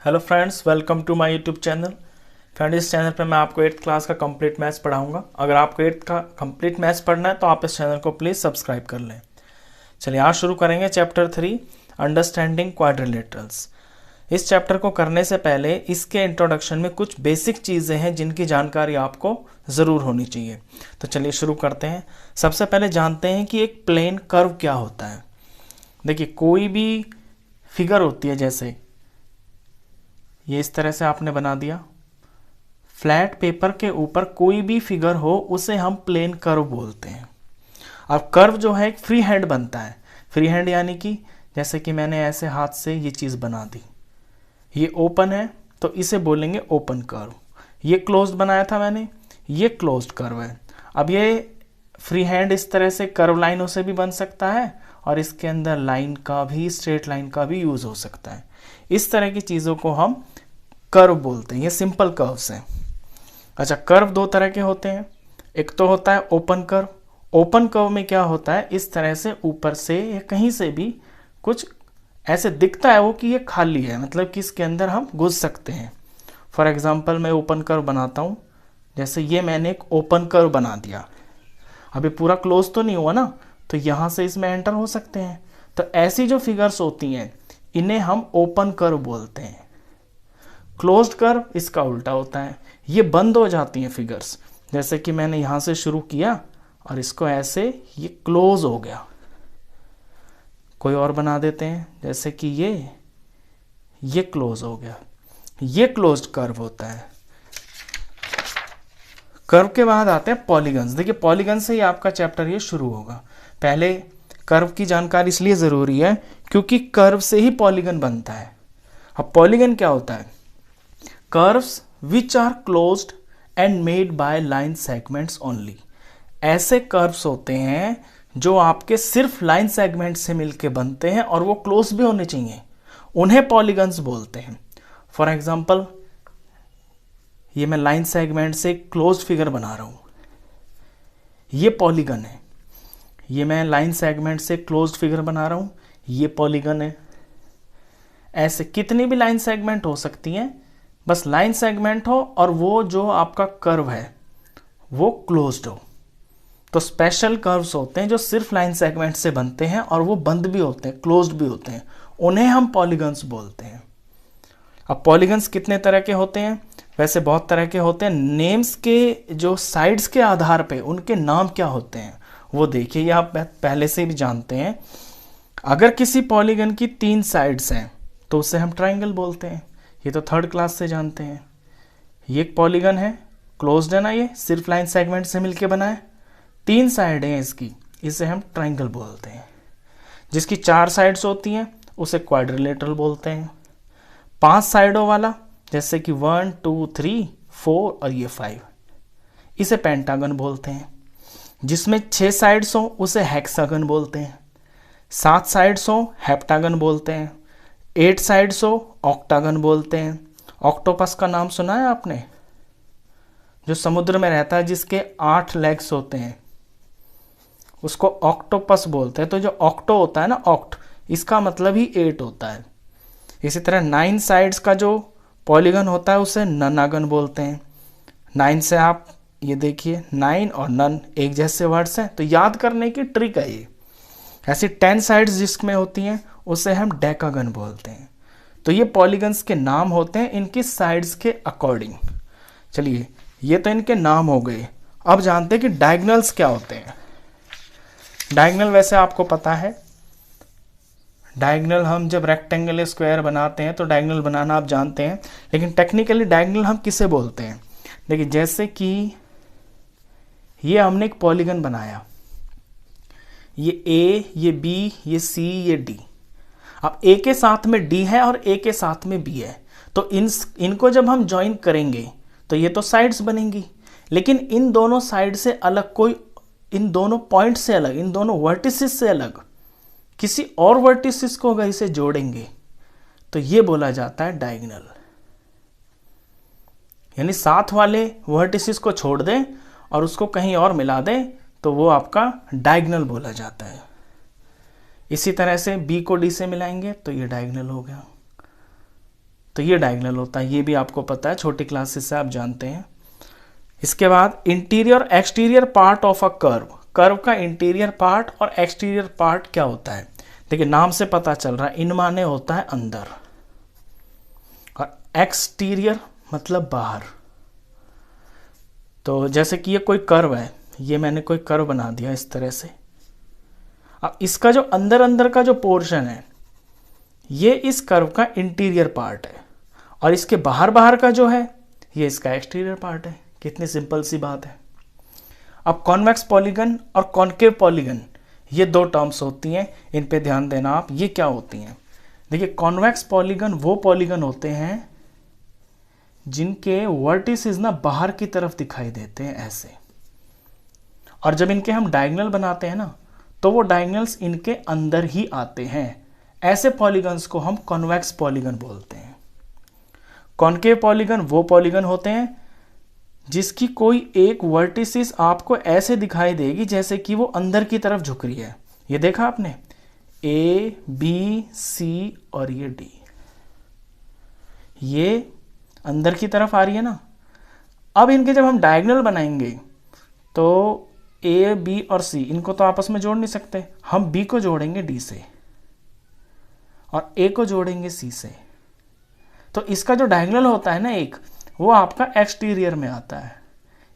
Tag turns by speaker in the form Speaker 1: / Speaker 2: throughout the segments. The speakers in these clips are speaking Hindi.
Speaker 1: Hello friends, welcome to my YouTube channel. Friend, इस चैनल पे मैं आपको 8th क्लास का कंप्लीट मैथ्स पढ़ाऊंगा। अगर आपको 8th का कंप्लीट मैथ्स पढ़ना है तो आप इस चैनल को प्लीज़ सब्सक्राइब कर लें। चलिए आज शुरू करेंगे चैप्टर 3 अंडरस्टैंडिंग क्वाड्रिलेटरल्स। इस चैप्टर को करने से पहले इसके इंट्रोडक्शन में कुछ बेसिक चीज़ें हैं जिनकी जानकारी आपको ज़रूर होनी चाहिए। तो चलिए शुरू करते हैं। सबसे पहले जानते हैं कि एक प्लेन कर्व क्या होता है। देखिए, कोई भी फिगर होती है, जैसे ये इस तरह से आपने बना दिया। फ्लैट पेपर के ऊपर कोई भी फिगर हो उसे हम प्लेन कर्व बोलते हैं। अब कर्व जो है एक फ्री हैंड बनता है। फ्री हैंड यानी कि जैसे कि मैंने ऐसे हाथ से ये चीज़ बना दी, ये ओपन है तो इसे बोलेंगे ओपन कर्व। ये क्लोज्ड बनाया था मैंने, ये क्लोज्ड कर्व है। अब ये फ्री हैंड इस तरह से कर्व लाइनों से भी बन सकता है और इसके अंदर लाइन का भी, स्ट्रेट लाइन का भी यूज़ हो सकता है। इस तरह की चीज़ों को हम कर्व बोलते हैं। ये सिंपल कर्व्स हैं। अच्छा, कर्व दो तरह के होते हैं। एक तो होता है ओपन कर्व। ओपन कर्व में क्या होता है, इस तरह से ऊपर से या कहीं से भी कुछ ऐसे दिखता है वो कि ये खाली है, मतलब कि इसके अंदर हम घुस सकते हैं। फॉर एग्जांपल मैं ओपन कर्व बनाता हूँ। जैसे ये मैंने एक ओपन कर्व बना दिया। अभी पूरा क्लोज तो नहीं हुआ ना, तो यहाँ से इसमें एंटर हो सकते हैं। तो ऐसी जो फिगर्स होती हैं इन्हें हम ओपन कर्व बोलते हैं। क्लोज्ड कर्व इसका उल्टा होता है, ये बंद हो जाती हैं फिगर्स। जैसे कि मैंने यहाँ से शुरू किया और इसको ऐसे, ये क्लोज हो गया। कोई और बना देते हैं, जैसे कि ये क्लोज हो गया। ये क्लोज्ड कर्व होता है। कर्व के बाद आते हैं पॉलीगन्स। देखिए, पॉलीगन से ही आपका चैप्टर ये शुरू होगा। पहले कर्व की जानकारी इसलिए ज़रूरी है क्योंकि कर्व से ही पॉलीगन बनता है। अब पॉलीगन क्या होता है? Curves which are closed and made by line segments only. ऐसे कर्व्स होते हैं जो आपके सिर्फ लाइन सेगमेंट से मिलके बनते हैं और वो क्लोज भी होने चाहिए, उन्हें पॉलीगन्स बोलते हैं। फॉर एग्जांपल, ये मैं लाइन सेगमेंट से क्लोज्ड फिगर बना रहा हूं, ये पॉलीगन है। ये मैं लाइन सेगमेंट से क्लोज्ड फिगर बना रहा हूं, ये पॉलीगन है। ऐसे कितनी भी लाइन सेगमेंट हो सकती हैं, बस लाइन सेगमेंट हो और वो जो आपका कर्व है वो क्लोज्ड हो। तो स्पेशल कर्व्स होते हैं जो सिर्फ लाइन सेगमेंट से बनते हैं और वो बंद भी होते हैं, क्लोज्ड भी होते हैं, उन्हें हम पॉलीगन्स बोलते हैं। अब पॉलीगन्स कितने तरह के होते हैं? वैसे बहुत तरह के होते हैं। नेम्स के जो साइड्स के आधार पे उनके नाम क्या होते हैं वो देखिए, ये आप पहले से भी जानते हैं। अगर किसी पॉलीगन की 3 साइड्स हैं तो उसे हम ट्राइंगल बोलते हैं। ये तो 3rd क्लास से जानते हैं। ये एक पॉलीगन है, क्लोज्ड है ना, ये सिर्फ लाइन सेगमेंट से मिलके बना है। 3 साइड हैं इसकी, इसे हम ट्राइंगल बोलते हैं। जिसकी 4 साइड्स होती हैं उसे क्वाड्रिलेटरल बोलते हैं। 5 साइडों वाला, जैसे कि 1 2 3 4 और ये 5, इसे पेंटागन बोलते हैं। जिसमें 6 साइड्स हो उसे हेक्सागन बोलते हैं। 7 साइड्स हो हेप्टागन बोलते हैं। 8 साइड्स हो ऑक्टागन बोलते हैं। ऑक्टोपस का नाम सुना है आपने? जो समुद्र में रहता है, जिसके 8 लेग्स होते हैं, उसको ऑक्टोपस बोलते हैं। तो जो ऑक्टो होता है ना, ऑक्ट, इसका मतलब ही 8 होता है। इसी तरह 9 साइड्स का जो पॉलीगन होता है उसे ननागन बोलते हैं। 9 से आप ये देखिए, 9 और नन एक जैसे वर्ड्स हैं, तो याद करने की ट्रिक है ये। ऐसी 10 साइड्स जिसमें होती हैं उसे हम डेकागन बोलते हैं। तो ये पॉलीगन्स के नाम होते हैं इनकी साइड्स के अकॉर्डिंग। चलिए, ये तो इनके नाम हो गए। अब जानते हैं कि डायगोनल्स क्या होते हैं। डायगोनल वैसे आपको पता है, डायगोनल हम जब रेक्टेंगल या स्क्वायर बनाते हैं तो डायगोनल बनाना आप जानते हैं, लेकिन टेक्निकली डायगोनल हम किसे बोलते हैं? देखिए, जैसे कि ये हमने एक पॉलीगन बनाया, ये ए, ये बी, ये सी, ये डी। अब ए के साथ में डी है और ए के साथ में बी है, तो इनको जब हम ज्वाइन करेंगे तो ये तो साइड्स बनेंगी। लेकिन इन दोनों साइड से अलग कोई, इन दोनों पॉइंट से अलग, इन दोनों वर्टिसेस से अलग किसी और वर्टिसेस को अगर इसे जोड़ेंगे तो ये बोला जाता है डायगोनल। यानी साथ वाले वर्टिसेस को छोड़ दें और उसको कहीं और मिला दें तो वो आपका डायगोनल बोला जाता है। इसी तरह से बी को डी से मिलाएंगे तो ये डायगोनल हो गया। तो ये डायगोनल होता है, ये भी आपको पता है, छोटी क्लासेस से आप जानते हैं। इसके बाद interior exterior part of a curve, curve का इंटीरियर पार्ट और एक्सटीरियर पार्ट क्या होता है? देखिए नाम से पता चल रहा है, इन माने होता है अंदर और एक्सटीरियर मतलब बाहर। तो जैसे कि ये कोई कर्व है, ये मैंने कोई कर्व बना दिया इस तरह से। अब इसका जो अंदर अंदर का जो पोर्शन है ये इस कर्व का इंटीरियर पार्ट है और इसके बाहर बाहर का जो है ये इसका एक्सटीरियर पार्ट है। कितनी सिंपल सी बात है। अब कॉन्वेक्स पॉलीगन और कॉन्केव पॉलीगन ये दो टर्म्स होती हैं, इन पे ध्यान देना आप। ये क्या होती हैं? देखिए कॉन्वेक्स पॉलीगन वो पॉलीगन होते हैं जिनके वर्टिसेस ना बाहर की तरफ दिखाई देते हैं ऐसे, और जब इनके हम डायगोनल बनाते हैं ना तो वो डायगोनल्स इनके अंदर ही आते हैं। ऐसे पॉलीगन्स को हम कॉन्वेक्स पॉलीगन बोलते हैं। कॉन्केव पॉलीगन वो पॉलीगन होते हैं जिसकी कोई एक वर्टिसिस आपको ऐसे दिखाई देगी जैसे कि वो अंदर की तरफ झुक रही है। ये देखा आपने, A, B, C और ये D, ये अंदर की तरफ आ रही है ना। अब इनके जब हम डायगोनल बनाएंगे तो A, B और C इनको तो आपस में जोड़ नहीं सकते, हम B को जोड़ेंगे D से और A को जोड़ेंगे C से। तो इसका जो डायगोनल होता है ना एक, वो आपका एक्सटीरियर में आता है।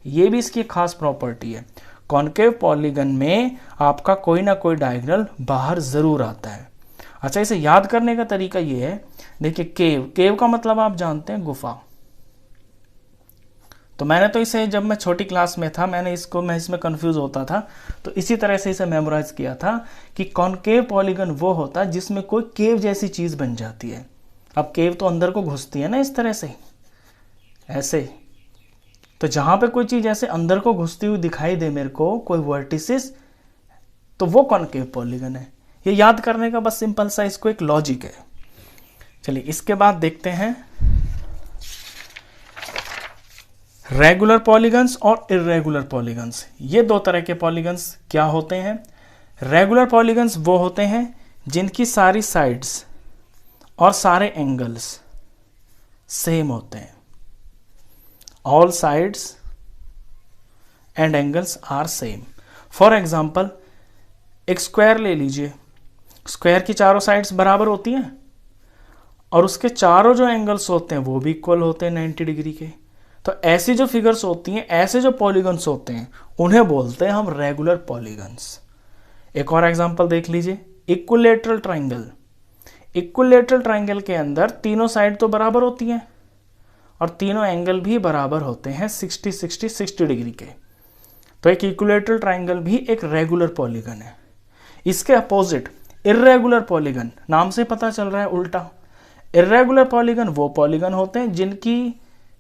Speaker 1: ये भी इसकी खास प्रॉपर्टी है। कॉन्केव पॉलीगन में आपका कोई ना कोई डायगोनल बाहर जरूर आता है। अच्छा, इसे याद करने का तरीका ये है, देखिए केव, केव का मतलब आप जानते हैं गुफा। तो मैंने तो इसे जब मैं छोटी क्लास में था मैं इसमें कंफ्यूज होता था, तो इसी तरह से इसे मेमोराइज किया था कि कॉन्केव पॉलीगन वो होता है जिसमें कोई केव जैसी चीज बन जाती है। अब केव तो अंदर को घुसती है ना इस तरह से ऐसे, तो जहां पे कोई चीज ऐसे अंदर को घुसती हुई दिखाई दे मेरे को, कोई वर्टिसिस, तो वो कॉन्केव पॉलीगन है। ये याद करने का बस सिंपल सा इसको एक लॉजिक है। चलिए इसके बाद देखते हैं रेगुलर पॉलीगन्स और इर्रेगुलर पॉलीगन्स। ये दो तरह के पॉलीगन्स क्या होते हैं? रेगुलर पॉलीगन्स वो होते हैं जिनकी सारी साइड्स और सारे एंगल्स सेम होते हैं। All sides and angles are same. For example एक स्क्वायर ले लीजिए, स्क्वायर की चारों साइड्स बराबर होती हैं और उसके चारों जो एंगल्स होते हैं वो भी इक्वल होते हैं 90 डिग्री के। तो ऐसी जो फिगर्स होती हैं, ऐसे जो पॉलीगन्स होते हैं, उन्हें बोलते हैं हम रेगुलर पॉलीगन्स। एक और एग्जांपल देख लीजिए, इक्विलैटरल ट्रायंगल। इक्विलैटरल ट्रायंगल के अंदर तीनों साइड तो बराबर होती हैं और तीनों एंगल भी बराबर होते हैं 60 डिग्री के। तो एक इक्विलैटरल ट्रायंगल भी एक रेगुलर पॉलीगन है। इसके अपोजिट इर्रेगुलर पॉलीगन, नाम से पता चल रहा है उल्टा। इर्रेगुलर पॉलीगन वो पॉलीगन होते हैं जिनकी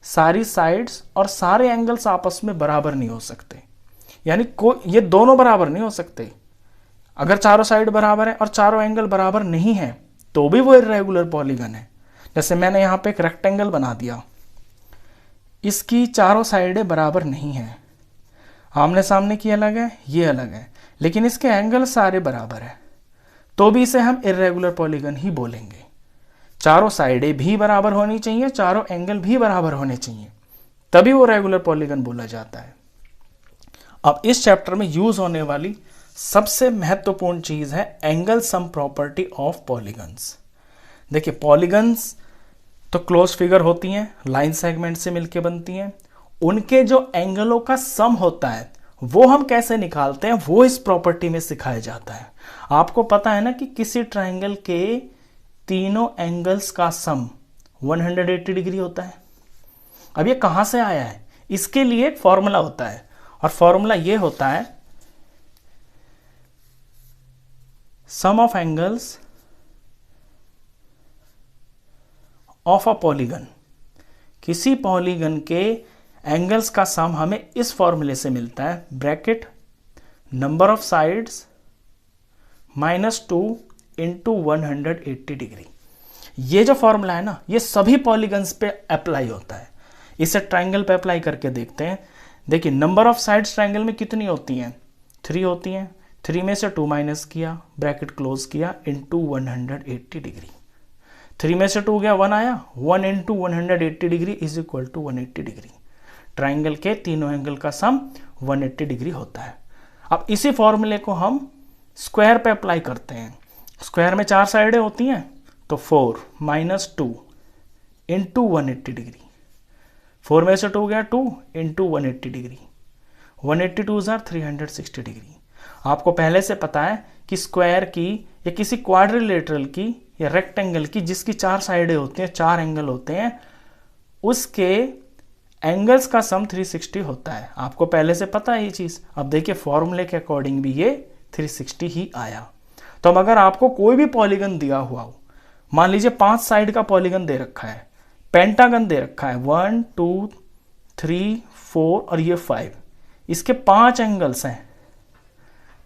Speaker 1: सारी साइड्स और सारे एंगल्स आपस में बराबर नहीं हो सकते, यानी ये दोनों बराबर नहीं हो सकते। अगर चारों साइड बराबर है और चारों एंगल बराबर नहीं है तो भी वो इर्रेगुलर पॉलीगन है। जैसे मैंने यहाँ पे एक रेक्टेंगल बना दिया, इसकी चारों साइडें बराबर नहीं है, आमने सामने की अलग है, ये अलग है, लेकिन इसके एंगल सारे बराबर है, तो भी इसे हम इर्रेगुलर पॉलीगन ही बोलेंगे। चारों साइडें भी बराबर होनी चाहिए, चारों एंगल भी बराबर होने चाहिए, तभी वो रेगुलर पॉलीगन बोला जाता है। अब इस चैप्टर में यूज होने वाली सबसे महत्वपूर्ण चीज है angle sum property of polygons. देखिए पॉलीगन्स तो क्लोज फिगर होती हैं, लाइन सेगमेंट से मिलकर बनती हैं। उनके जो एंगलों का सम होता है वो हम कैसे निकालते हैं, वो इस प्रॉपर्टी में सिखाया जाता है। आपको पता है ना कि किसी ट्रायंगल के तीनों एंगल्स का सम 180 डिग्री होता है। अब ये कहां से आया है? इसके लिए एक फॉर्मूला होता है और फॉर्मूला ये होता है sum of angles of a polygon. किसी पॉलीगन के एंगल्स का सम हमें इस फॉर्मूले से मिलता है, bracket number of sides -2 into 180 degree. ये जो फॉर्मूला है ना, ये सभी पॉलीगन्स पे अप्लाई होता है। इसे ट्रायंगल पे अप्लाई करके देखते हैं। देखिए नंबर ऑफ साइड्स ट्रायंगल में कितनी होती हैं? 3 होती हैं। 3 में से 2 माइनस किया, ब्रैकेट क्लोज किया, इंटू 180 डिग्री। 3 में से 2 गया 1 आया, 1 into 180 degree is equal to 180 degree. Triangle के तीनों एंगल का सम 180 डिग्री होता है। अब इसी फॉर्मूले को हम स्क्वायर पे अप्लाई करते हैं। स्क्वायर में 4 साइडें होती हैं, तो 4 माइनस 2 इंटू 180 डिग्री। 4 में से 2 गया 2 इंटू 180 डिग्री। 182 jar 360 degree. आपको पहले से पता है कि स्क्वायर की या किसी क्वाड्रिलेटरल की या रेक्टेंगल की जिसकी 4 साइडें होती हैं, 4 एंगल होते हैं, उसके एंगल्स का सम 360 होता है। आपको पहले से पता है ये चीज़। अब देखिए फॉर्मूले के अकॉर्डिंग भी ये 360 ही आया। तो अब अगर आपको कोई भी पॉलीगन दिया हुआ हो, मान लीजिए 5 साइड का पॉलीगन दे रखा है, पेंटागन दे रखा है 1 2 3 4 और ये 5, इसके 5 एंगल्स हैं,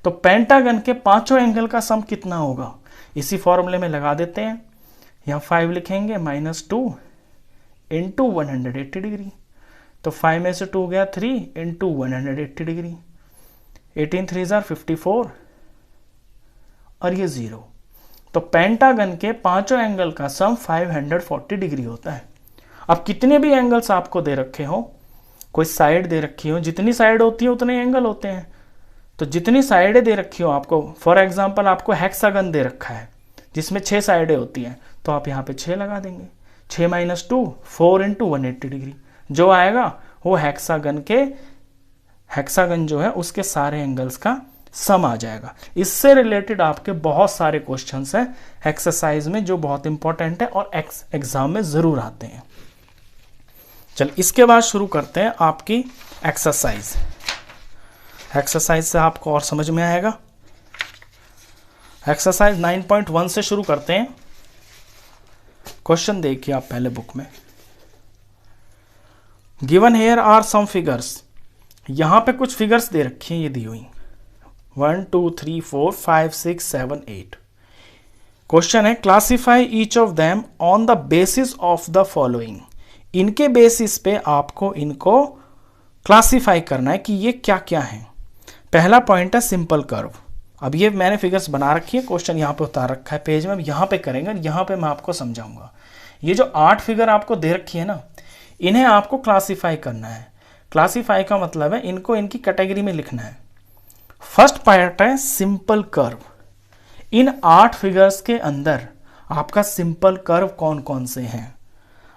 Speaker 1: तो पेंटागन के पांचों एंगल का सम कितना होगा? इसी फॉर्मूले में लगा देते हैं। यहाँ 5 लिखेंगे -2 इंटू 180 डिग्री। तो 5 में से 2 गया 3 इंटू 180 डिग्री। 18 3 जार 54 और ये 0। तो पेंटागन के पांचों एंगल का सम 540 डिग्री होता है। अब कितने भी एंगल्स आपको दे रखे हो, कोई साइड दे रखी हो, जितनी साइड होती है उतने एंगल होते हैं। तो जितनी साइडें दे रखी हो आपको, फॉर एग्जांपल आपको हेक्सागन दे रखा है जिसमें 6 साइडें होती हैं, तो आप यहाँ पे 6 लगा देंगे। 6 माइनस 2 4 इंटू 180 डिग्री। जो आएगा वो हेक्सागन जो है उसके सारे एंगल्स का सम आ जाएगा। इससे रिलेटेड आपके बहुत सारे क्वेश्चंस हैं एक्सरसाइज में जो बहुत इंपॉर्टेंट है और एग्जाम में जरूर आते हैं। चल इसके बाद शुरू करते हैं आपकी एक्सरसाइज। एक्सरसाइज से आपको और समझ में आएगा। एक्सरसाइज 9.1 से शुरू करते हैं। क्वेश्चन देखिए आप पहले बुक में। Given here are some figures. यहां पे कुछ फिगर्स दे रखी हैं, ये दी हुई 1 2 3 4 5 6 7 8। क्वेश्चन है classify each of them on the basis of the following. इनके बेसिस पे आपको इनको क्लासिफाई करना है कि ये क्या क्या है। पहला पॉइंट है सिंपल कर्व। अब ये मैंने फिगर्स बना रखी है, क्वेश्चन यहाँ पे उतार रखा है पेज में, अब यहाँ पे करेंगे, यहाँ पे मैं आपको समझाऊंगा। ये जो 8 फिगर आपको दे रखी है ना, इन्हें आपको क्लासिफाई करना है। क्लासिफाई का मतलब है इनको इनकी कैटेगरी में लिखना है। फर्स्ट पार्ट है सिंपल कर्व। इन 8 फिगर्स के अंदर आपका सिंपल कर्व कौन कौन से हैं?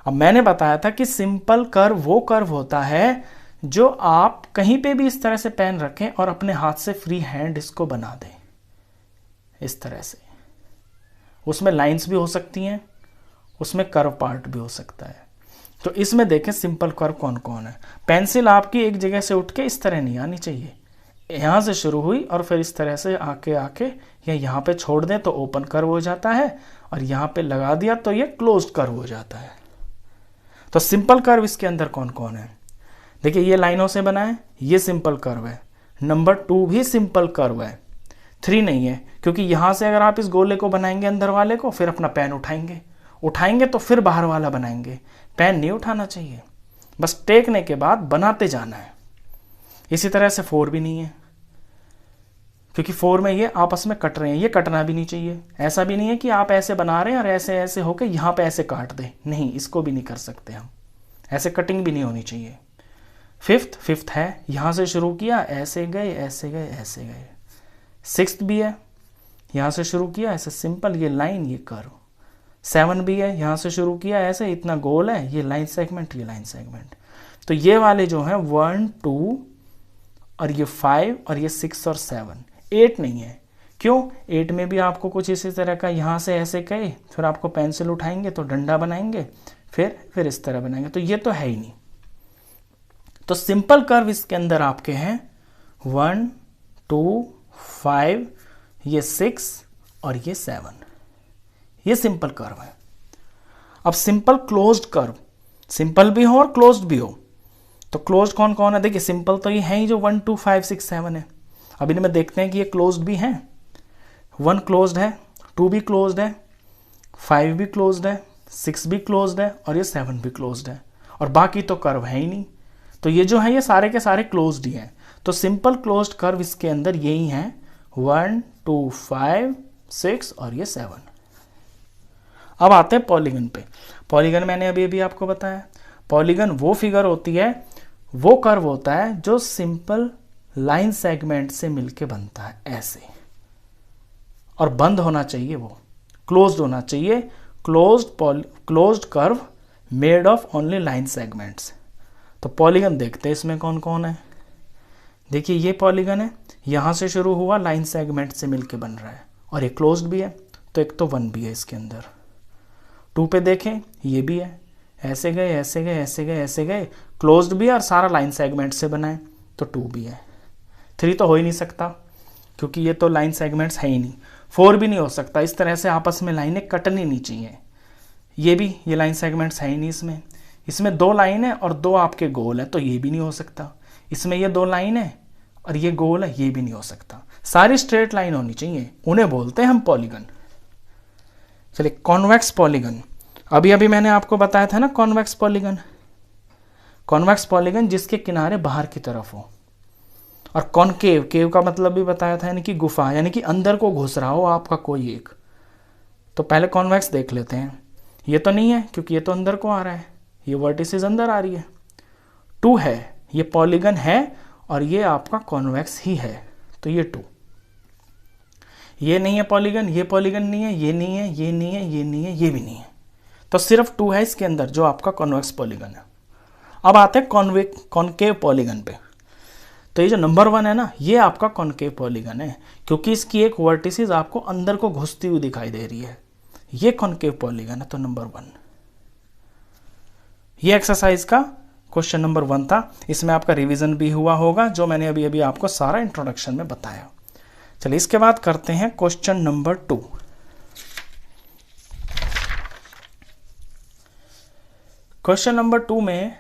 Speaker 1: अब मैंने बताया था कि सिंपल कर्व वो कर्व होता है जो आप कहीं पे भी इस तरह से पेन रखें और अपने हाथ से फ्री हैंड इसको बना दें, इस तरह से। उसमें लाइंस भी हो सकती हैं, उसमें कर्व पार्ट भी हो सकता है। तो इसमें देखें सिंपल कर्व कौन कौन है। पेंसिल आपकी एक जगह से उठ के इस तरह नहीं आनी चाहिए, यहाँ से शुरू हुई और फिर इस तरह से आके या यहाँ पे छोड़ दें तो ओपन कर्व हो जाता है, और यहाँ पे लगा दिया तो ये क्लोज्ड कर्व हो जाता है। तो सिंपल कर्व इसके अंदर कौन कौन है? देखिए ये लाइनों से बना है, ये सिंपल कर्व है। नंबर 2 भी सिंपल कर्व है, 3 नहीं है, क्योंकि यहां से अगर आप इस गोले को बनाएंगे अंदर वाले को, फिर अपना पेन उठाएंगे तो फिर बाहर वाला बनाएंगे। पेन नहीं उठाना चाहिए, बस टेकने के बाद बनाते जाना है। इसी तरह से 4 भी नहीं है, क्योंकि 4 में ये आपस में कट रहे हैं, ये कटना भी नहीं चाहिए। ऐसा भी नहीं है कि आप ऐसे बना रहे हैं और ऐसे ऐसे होके यहाँ पे ऐसे काट दें, नहीं, इसको भी नहीं कर सकते हम, ऐसे कटिंग भी नहीं होनी चाहिए। फिफ्थ है, यहां से शुरू किया ऐसे गए ऐसे गए ऐसे गए। 6th भी है, यहां से शुरू किया ऐसे सिंपल, ये लाइन ये कर्व। 7 भी है, यहां से शुरू किया ऐसे, इतना गोल है, ये लाइन सेगमेंट ये लाइन सेगमेंट। तो ये वाले जो हैं 1 2 और ये 5 और ये 6 और 7। 8 नहीं है, क्यों? 8 में भी आपको कुछ इसी तरह का, यहां से ऐसे गए, फिर आपको पेंसिल उठाएंगे तो डंडा बनाएंगे, फिर इस तरह बनाएंगे, तो ये तो है ही नहीं। तो सिंपल कर्व इसके अंदर आपके हैं 1 2 5, ये 6 और ये 7, ये सिंपल कर्व है। अब सिंपल क्लोज्ड कर्व, सिंपल भी हो और क्लोज्ड भी हो। तो क्लोज्ड कौन कौन है? देखिए सिंपल तो ये है ही जो 1 2 5 6 7 है। अब इनमें देखते हैं कि ये क्लोज्ड भी हैं। 1 क्लोज्ड है, 2 भी क्लोज्ड है, 5 भी क्लोज्ड है, 6 भी क्लोज्ड है और ये 7 भी क्लोज्ड है, और बाकी तो कर्व है ही नहीं। तो ये जो है ये सारे के सारे क्लोज्ड ही हैं। तो सिंपल क्लोज्ड कर्व इसके अंदर यही हैं 1 2 5 6 और ये 7। अब आते हैं पॉलीगन पे। पॉलीगन मैंने अभी अभी आपको बताया, पॉलीगन वो फिगर होती है, वो कर्व होता है जो सिंपल लाइन सेगमेंट से मिलके बनता है ऐसे, और बंद होना चाहिए, वो क्लोज्ड होना चाहिए, closed curve made of only line segments. तो पॉलीगन देखते हैं इसमें कौन कौन है। देखिए ये पॉलीगन है, यहाँ से शुरू हुआ, लाइन सेगमेंट से मिलके बन रहा है, और ये क्लोज्ड भी है, तो एक तो 1 भी है इसके अंदर। 2 पे देखें, ये भी है, ऐसे गए ऐसे गए ऐसे गए ऐसे गए, क्लोज्ड भी है और सारा लाइन सेगमेंट से बना है, तो 2 भी है। 3 तो हो ही नहीं सकता क्योंकि ये तो लाइन सेगमेंट्स है ही नहीं। 4 भी नहीं हो सकता, इस तरह से आपस में लाइनें कटनी नहीं चाहिए। ये भी, ये लाइन सेगमेंट्स है ही नहीं इसमें। इसमें 2 लाइन है और 2 आपके गोल है, तो ये भी नहीं हो सकता। इसमें ये 2 लाइन है और ये गोल है, ये भी नहीं हो सकता। सारी स्ट्रेट लाइन होनी चाहिए, उन्हें बोलते हैं हम पॉलीगन। चलिए कॉन्वेक्स पॉलीगन, अभी अभी मैंने आपको बताया था ना कॉन्वेक्स पॉलीगन। कॉन्वेक्स पॉलीगन जिसके किनारे बाहर की तरफ हो, और कॉनकेव, केव का मतलब भी बताया था, यानी कि गुफा, यानी कि अंदर को घुस रहा हो आपका कोई एक। तो पहले कॉन्वेक्स देख लेते हैं। ये तो नहीं है क्योंकि ये तो अंदर को आ रहा है, ये वर्टिसेस अंदर आ रही है। 2 है, ये पॉलीगन है और ये आपका कॉन्वेक्स ही है, तो ये 2। ये नहीं है पॉलीगन, ये पॉलीगन नहीं है, ये नहीं है, ये नहीं है, ये नहीं है, ये भी नहीं है, तो सिर्फ 2 है इसके अंदर जो आपका कॉन्वेक्स पॉलीगन है। अब आते हैं कॉनकेव पॉलीगन पे। तो ये जो नंबर 1 है ना, ये आपका कॉनकेव पॉलीगन है क्योंकि इसकी एक वर्टिसेस आपको अंदर को घुसती हुई दिखाई दे रही है, ये कॉनकेव पॉलीगन है, तो नंबर 1। ये एक्सरसाइज का क्वेश्चन नंबर 1 था। इसमें आपका रिवीजन भी हुआ होगा जो मैंने अभी अभी आपको सारा इंट्रोडक्शन में बताया। चलिए इसके बाद करते हैं क्वेश्चन नंबर 2। क्वेश्चन नंबर 2 में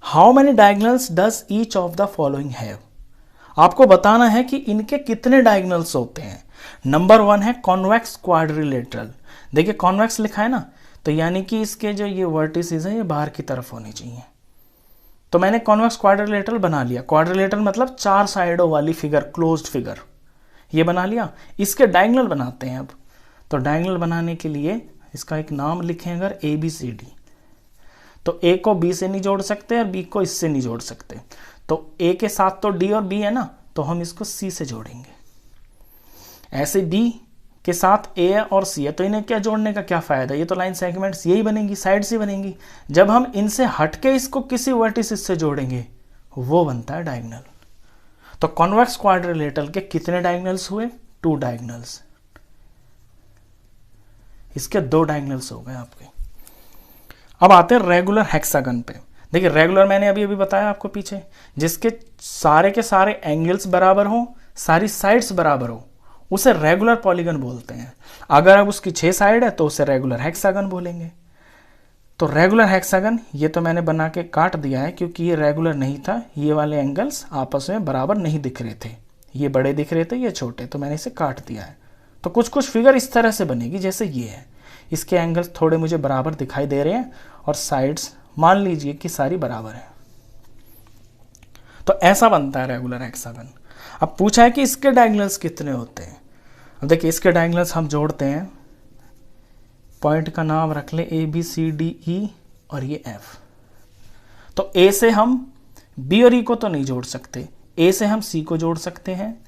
Speaker 1: how many diagonals does each of the following have. आपको बताना है कि इनके कितने डायगोनल्स होते हैं। नंबर 1 है कॉन्वेक्स क्वाड्रिलेटरल। देखिए कॉन्वेक्स लिखा है ना, तो यानी कि इसके जो ये वर्टिसेस हैं ये बाहर की तरफ होनी चाहिए। तो मैंने कॉन्वेक्स क्वाड्रिलेटरल बना लिया। क्वाड्रिलेटरल मतलब 4 साइडों वाली फिगर, क्लोज्ड फिगर, ये बना लिया। इसके डायगोनल बनाते हैं अब। तो डायगोनल बनाने के लिए इसका एक नाम लिखें अगर ABCD, तो A को B से नहीं जोड़ सकते और B को इससे नहीं जोड़ सकते, तो A के साथ तो D और B है ना, तो हम इसको C से जोड़ेंगे। ऐसे D के साथ A और C है, तो इन्हें क्या जोड़ने का क्या फायदा, ये तो लाइन सेगमेंट्स यही बनेंगी, साइड से बनेंगी। जब हम इनसे हटके इसको किसी वर्टिसेस से जोड़ेंगे वो बनता है डायगोनल। तो कॉन्वेक्स क्वाड्रिलेटरल के कितने डायगोनल्स हुए, 2 डायगोनल्स। इसके 2 डायगोनल्स हो गए आपके। अब आते हैं रेगुलर हेक्सागन पे। देखिए रेगुलर मैंने अभी अभी बताया आपको पीछे, जिसके सारे के सारे एंगल्स बराबर हो, सारी साइड्स बराबर हो, उसे रेगुलर पॉलीगन बोलते हैं। अगर अब उसकी 6 साइड है तो उसे रेगुलर हेक्सागन बोलेंगे। तो रेगुलर हेक्सागन ये तो मैंने बना के काट दिया है क्योंकि ये रेगुलर नहीं था, ये वाले एंगल्स आपस में बराबर नहीं दिख रहे थे, ये बड़े दिख रहे थे, ये छोटे, तो मैंने इसे काट दिया है। तो कुछ कुछ फिगर इस तरह से बनेगी जैसे ये है, इसके एंगल्स थोड़े मुझे बराबर दिखाई दे रहे हैं और साइड्स मान लीजिए कि सारी बराबर है। तो ऐसा बनता है रेगुलर हेक्सागन। अब पूछा है कि इसके डायगोनल्स कितने होते हैं। अब देखिए इसके डायगोनल्स हम जोड़ते हैं, पॉइंट का नाम रख ले ABCDE और ये F। तो A से हम B और E को तो नहीं जोड़ सकते, A से हम C को जोड़ सकते हैं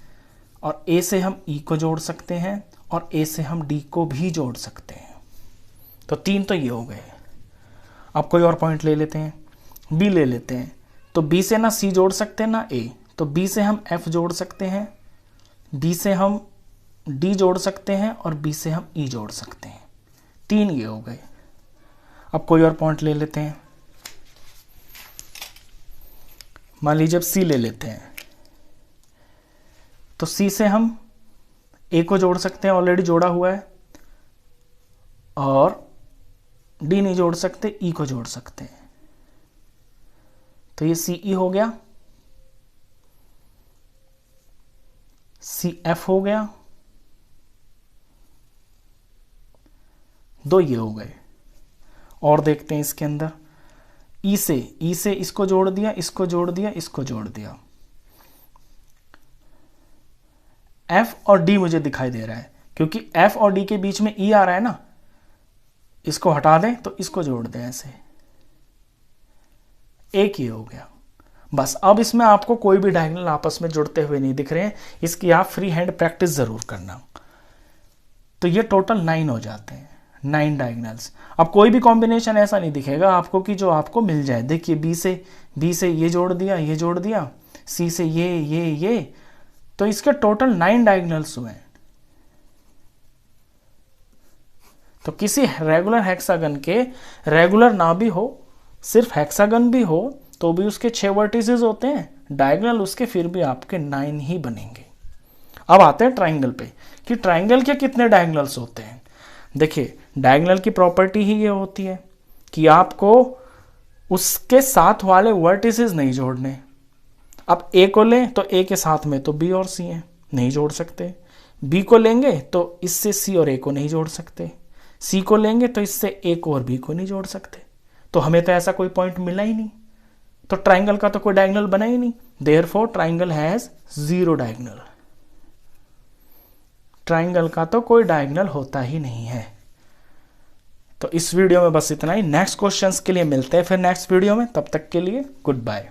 Speaker 1: और A से हम E को जोड़ सकते हैं और A से हम D को भी जोड़ सकते हैं। तो 3 तो ये हो गए। अब कोई और पॉइंट ले लेते हैं, B ले लेते हैं। तो B से ना C जोड़ सकते हैं ना A, तो B से हम F जोड़ सकते हैं, B से हम D जोड़ सकते हैं और B से हम E जोड़ सकते हैं। 3 ये हो गए। अब कोई और पॉइंट ले लेते हैं, मान लीजिए अब C ले लेते हैं। तो C से हम A को जोड़ सकते हैं, ऑलरेडी जोड़ा हुआ है, और D नहीं जोड़ सकते, E को जोड़ सकते हैं। तो ये CE हो गया, CF हो गया, 2 ये हो गए। और देखते हैं इसके अंदर E से इसको जोड़ दिया, इसको जोड़ दिया, इसको जोड़ दिया। F और D मुझे दिखाई दे रहा है क्योंकि F और D के बीच में E आ रहा है ना, इसको हटा दें तो इसको जोड़ दें, ऐसे एक ही हो गया बस। अब इसमें आपको कोई भी डायगोनल आपस में जुड़ते हुए नहीं दिख रहे हैं, इसकी आप फ्री हैंड प्रैक्टिस जरूर करना। तो ये टोटल 9 हो जाते हैं, 9 डायगोनल्स। अब कोई भी कॉम्बिनेशन ऐसा नहीं दिखेगा आपको कि जो आपको मिल जाए। देखिए बी से ये जोड़ दिया, सी से ये, तो इसके टोटल 9 डायगोनल्स हुए हैं। तो किसी रेगुलर हेक्सागन के, रेगुलर ना भी हो, सिर्फ हेक्सागन भी हो, तो भी उसके 6 वर्टिसेस होते हैं, डायगोनल उसके फिर भी आपके 9 ही बनेंगे। अब आते हैं ट्राइंगल पे कि ट्राइंगल के कितने डायगोनल्स होते हैं। देखिए डायगोनल की प्रॉपर्टी ही ये होती है कि आपको उसके साथ वाले वर्टिसेस नहीं जोड़ने। अब ए को लें तो ए के साथ में तो बी और सी हैं, नहीं जोड़ सकते। बी को लेंगे तो इससे सी और ए को नहीं जोड़ सकते। सी को लेंगे तो इससे ए को और बी को नहीं जोड़ सकते। तो हमें तो ऐसा कोई पॉइंट मिला ही नहीं, तो ट्राइंगल का तो कोई डायगोनल बना ही नहीं। Therefore triangle has 0 diagonal. Triangle का तो कोई डायगोनल होता ही नहीं है। तो इस वीडियो में बस इतना ही। नेक्स्ट क्वेश्चंस के लिए मिलते हैं फिर नेक्स्ट वीडियो में, तब तक के लिए गुड बाय।